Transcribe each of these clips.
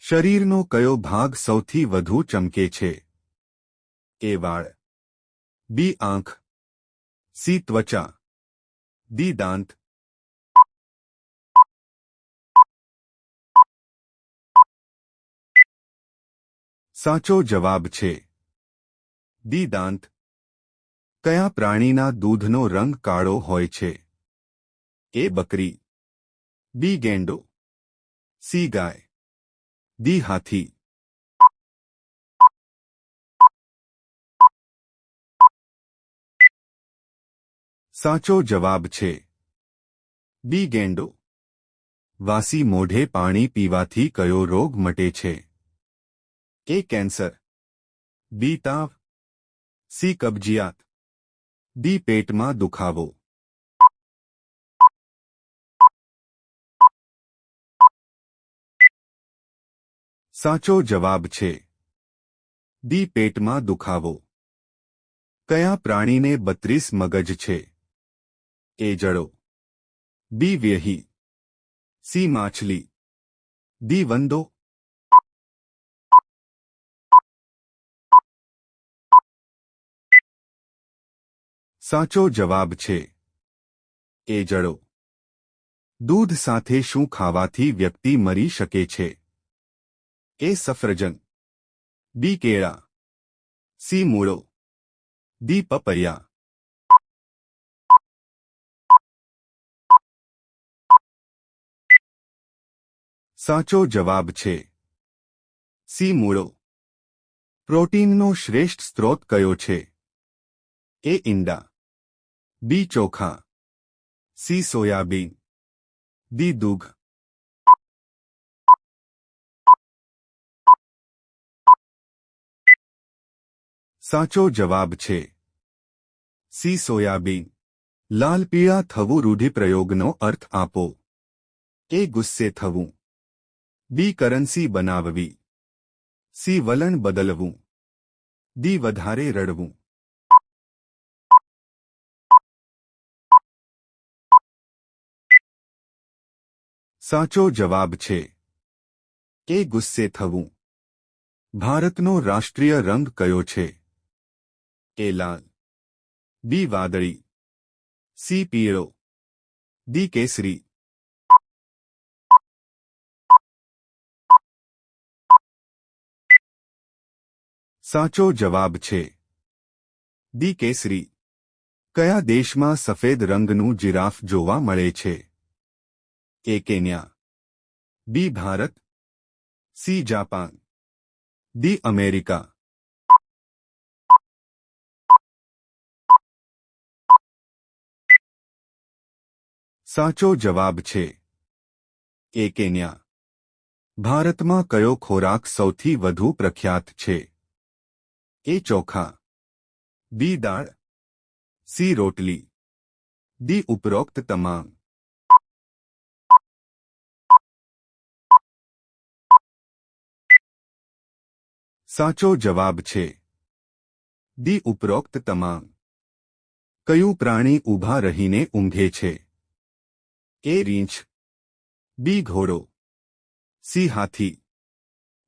શરીરનો કયો ભાગ સૌથી વધુ ચમકે છે? એ વાળ, બી આંખ, સી ત્વચા, ડી દાંત. સાચો જવાબ છે ડી દાંત. કયા પ્રાણીના દૂધનો રંગ કાળો હોય છે? એ બકરી, બી ગેંડો, સી ગાય, ડી હાથી. સાચો જવાબ છે બી ગેંડો. વાસી મોઢે પાણી પીવાથી કયો રોગ મટે છે? એ કેન્સર, બી તાવ, સી કબજિયાત, ડી પેટમાં દુખાવો. સાચો જવાબ છે ડી પેટમાં દુખાવો. કયા પ્રાણીને 32 મગજ છે? એ જડો, બી વ્યહી, સી માછલી, ડી વંદો. સાચો જવાબ છે એ જડો. દૂધ સાથે શું ખાવાથી વ્યક્તિ મરી શકે છે? એ સફરજન, બી કેળા, સી મૂળો, ડી પપૈયા. સાચો જવાબ છે સી મૂળો. પ્રોટીનનો શ્રેષ્ઠ સ્ત્રોત કયો છે? એ ઈંડા, બી ચોખા, સી સોયાબીન, ડી દૂધ. સાચો જવાબ છે સી સોયાબીન. લાલ પીળા થવું રૂઢિપ્રયોગનો અર્થ આપો. એ ગુસ્સે થવું, બી કરન્સી બનાવવી, સી વલણ બદલવું, ડી વધારે રડવું. સાચો જવાબ છે એ ગુસ્સે થવું. ભારતનો રાષ્ટ્રીય રંગ કયો છે? એ લાલ, બી વાદળી, સી પીળો, ડી કેસરી. સાચો જવાબ છે ડી કેસરી. કયા દેશમાં સફેદ રંગનું જિરાફ જોવા મળે છે? A Kenya, B Bharat, C Japan, D America. સાચો જવાબ છે એ કેન્યા. ભારતમાં કયો ખોરાક સૌથી વધુ પ્રખ્યાત છે? એ ચોખા, બી દાળ, સી રોટલી, ડી ઉપરોક્ત તમામ. સાચો જવાબ છે ડી ઉપરોક્ત તમામ. કયું પ્રાણી ઊભા રહીને ઊંઘે છે? એ રીંછ, બી ઘોડો, સી હાથી,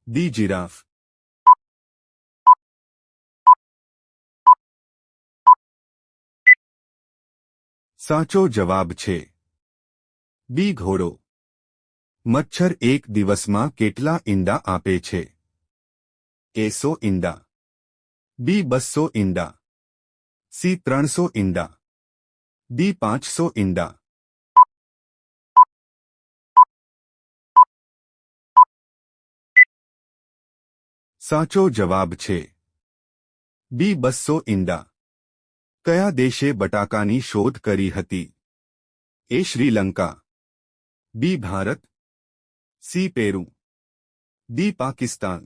ડી જીરાફ. સાચો જવાબ છે બી ઘોડો. મચ્છર એક દિવસમાં કેટલા ઈંડા આપે છે? એ 100 ઈંડા, બી 200 ઈંડા, સી 300 ઈંડા, ડી 500 ઈંડા. સાચો જવાબ છે બી 200 ઈંડા. કયા દેશે બટાકાની શોધ કરી હતી? A Sri Lanka, B Bharat, C Peru, D Pakistan.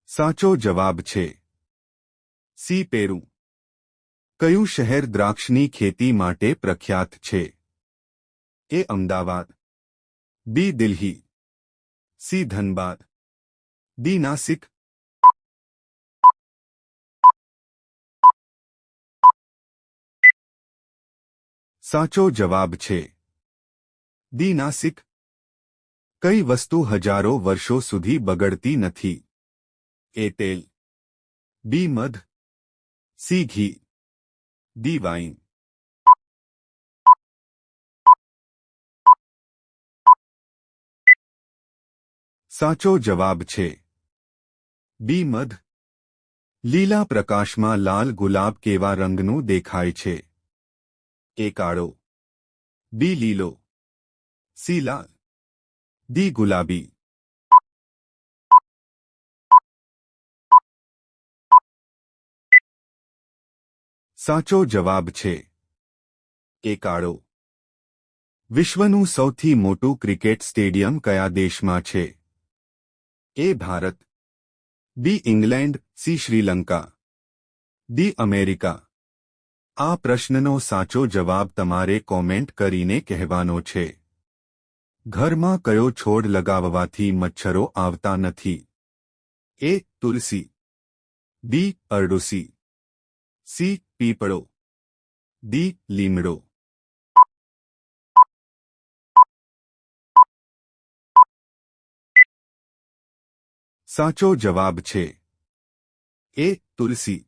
સાચો જવાબ છે સી પેરુ. કયું શહેર દ્રાક્ષની ખેતી માટે પ્રખ્યાત છે? એ અમદાવાદ, બી દિલ્હી, સી ધનબાદ, ડી નાસિક. સાચો જવાબ છે ડી નાસિક. કઈ વસ્તુ હજારો વર્ષો સુધી બગડતી નથી? એ તેલ, બી મધ, સી ઘી, ડી વાઇન. સાચો જવાબ છે બી મધ. લીલા પ્રકાશમાં લાલ ગુલાબ કેવા રંગનું દેખાય છે? એ કાળો, બી લીલો, સી લાલ, ડી ગુલાબી. સાચો જવાબ છે એ કાળો. વિશ્વનું સૌથી મોટું ક્રિકેટ સ્ટેડિયમ કયા દેશમાં છે? A Bharat, B England, C Sri Lanka, D America. આ પ્રશ્નનો સાચો જવાબ તમારે કોમેન્ટ કરીને કહેવાનો છે. ઘરમાં કયો છોડ લગાવવાથી મચ્છરો આવતા નથી? એ તુલસી, બી અરડુસી, સી પીપળો, ડી લીમડો. સાચો જવાબ છે એ તુલસી.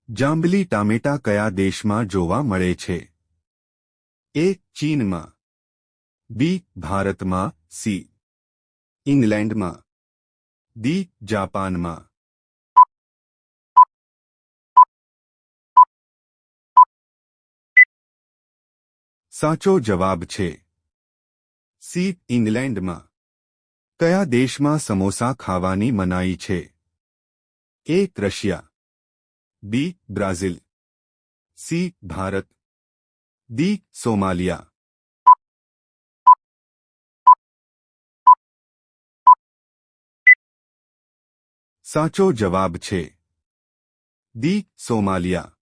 જાંબલી ટામેટા કયા દેશમાં જોવા મળે છે? એ ચીનમાં, બી ભારતમાં, સી ઇંગ્લેન્ડમાં, ડી જાપાનમાં. સાચો જવાબ છે સી ઇંગ્લેન્ડમાં. કયા દેશમાં સમોસા ખાવાની મનાઈ છે? A Russia, B Brazil, C Bharat, D Somalia. સાચો જવાબ છે ડી સોમાલિયા.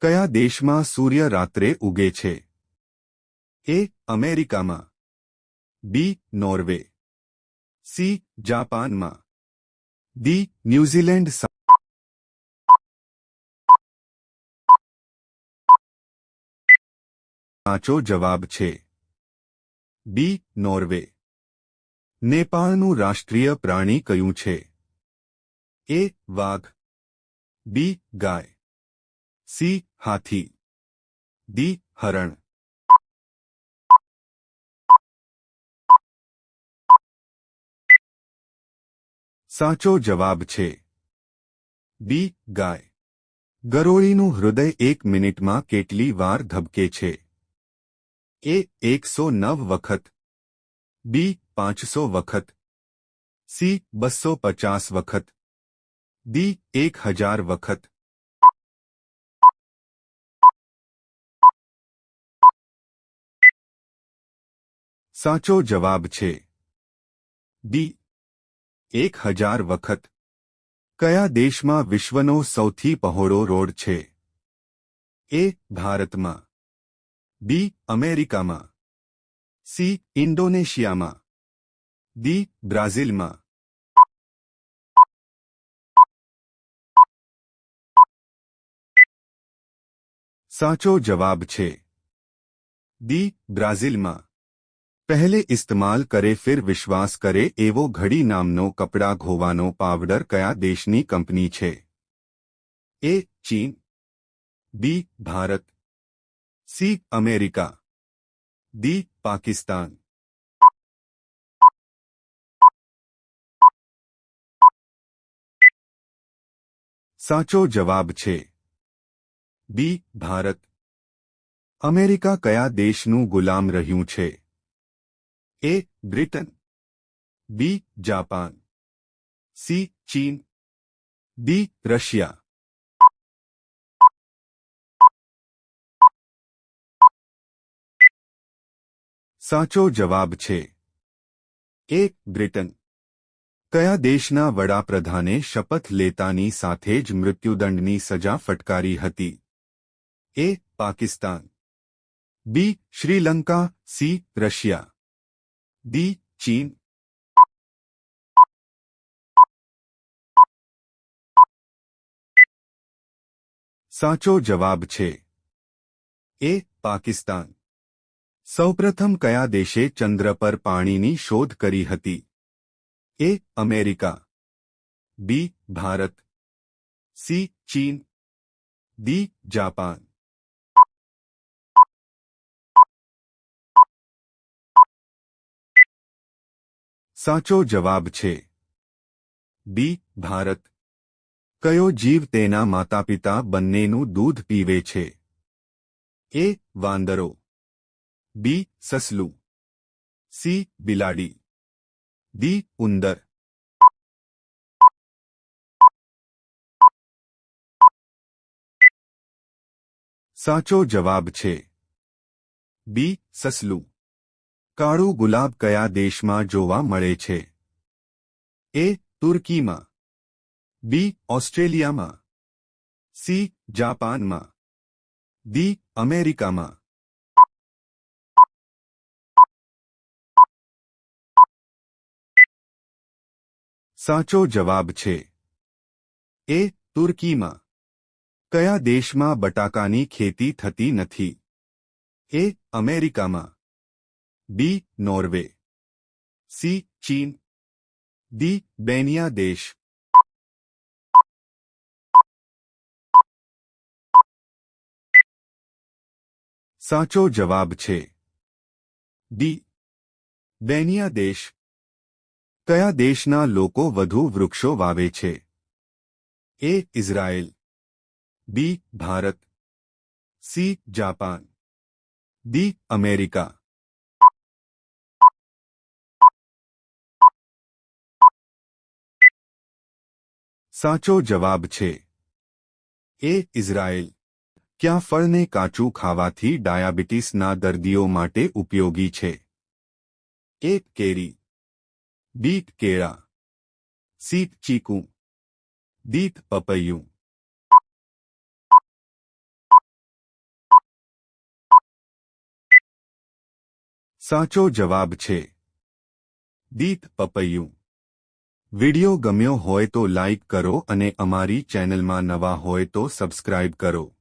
કયા દેશમાં સૂર્ય રાત્રે ઉગે છે? એ અમેરિકામાં, બી નોર્વે, સી જાપાનમાં, ડી ન્યૂઝીલેન્ડ. સાચો જવાબ છે બી નોર્વે. નેપાળનું રાષ્ટ્રીય પ્રાણી કયું છે? એ વાઘ, બી ગાય, સી હાથી, ડી હરણ. સાચો જવાબ છે બી ગાય. ગરોળીનું હૃદય 1 મિનિટમાં કેટલી વાર ધબકે છે? એ 109 વખત, બી 500 વખત, સી 250 વખત, ડી 1000 વખત. સાચો જવાબ છે ડી 1000 વખત. કયા દેશમાં વિશ્વનો સૌથી પહોળો રોડ છે? એ ભારતમાં, બી અમેરિકામાં, સી ઇન્ડોનેશિયામાં, ડી બ્રાઝિલમાં. સાચો જવાબ છે डी બ્રાઝિલમાં. પહેલે ઇસ્તેમાલ કરે ફિર વિશ્વાસ કરે એવો ઘડી નામનો કપડાં ધોવાનો પાવડર કયા દેશની કંપની છે? એ ચીન, B Bharat, C America, D Pakistan. સાચો જવાબ છે બી ભારત. અમેરિકા કયા દેશનું ગુલામ રહ્યું છે? એ બ્રિટન, બી જાપાન, સી ચીન, ડી રશિયા. સાચો જવાબ છે એ બ્રિટન. કયા દેશના વડાપ્રધાને શપથ લેતાની સાથે જ મૃત્યુદંડની સજા ફટકારી હતી? એ પાકિસ્તાન, બી શ્રીલંકા, સી રશિયા, ડી ચીન. સાચો જવાબ છે એ પાકિસ્તાન. સૌપ્રથમ કયા દેશે ચંદ્ર પર પાણીની શોધ કરી હતી? એ. અમેરિકા. બી. ભારત. સી. ચીન. ડી. જાપાન. સાચો જવાબ છે બી. ભારત. કયો જીવ તેના માતાપિતા બંનેનું દૂધ પીવે છે? એ. વાંદરો. બી. સસલું. સી. બિલાડી. ડી. ઉંદર. સાચો જવાબ છે બી. સસલું. કાળું ગુલાબ કયા દેશમાં જોવા મળે છે? એ. તુર્કીમાં. બી. ઓસ્ટ્રેલિયામાં. સી. જાપાનમાં. ડી. અમેરિકામાં. સાચો જવાબ છે એ. તુર્કીમાં. કયા દેશમાં બટાકાની ખેતી થતી નથી? એ. અમેરિકામાં. બી. નોર્વે. સી. ચીન. ડી. બેનિયા દેશ. સાચો જવાબ છે ડી. બેનિયા દેશ. કયા દેશના લોકો વધુ વૃક્ષો વાવે છે? A. Israel. B. Bharat. C. Japan. D. America. સાચો જવાબ છે એ. ઇઝરાયેલ. ક્યાં ફળને કાચું ખાવાથી ડાયાબિટીસના દર્દીઓ માટે ઉપયોગી છે? એ. કેરી. બી. કેળા. સી. ચીકુ. ડી. પપૈયું. સાચો જવાબ છે ડી. પપૈયું. વિડિયો ગમ્યો હોય તો લાઇક કરો અને અમારી ચેનલમાં નવા હોય તો સબસ્ક્રાઇબ કરો.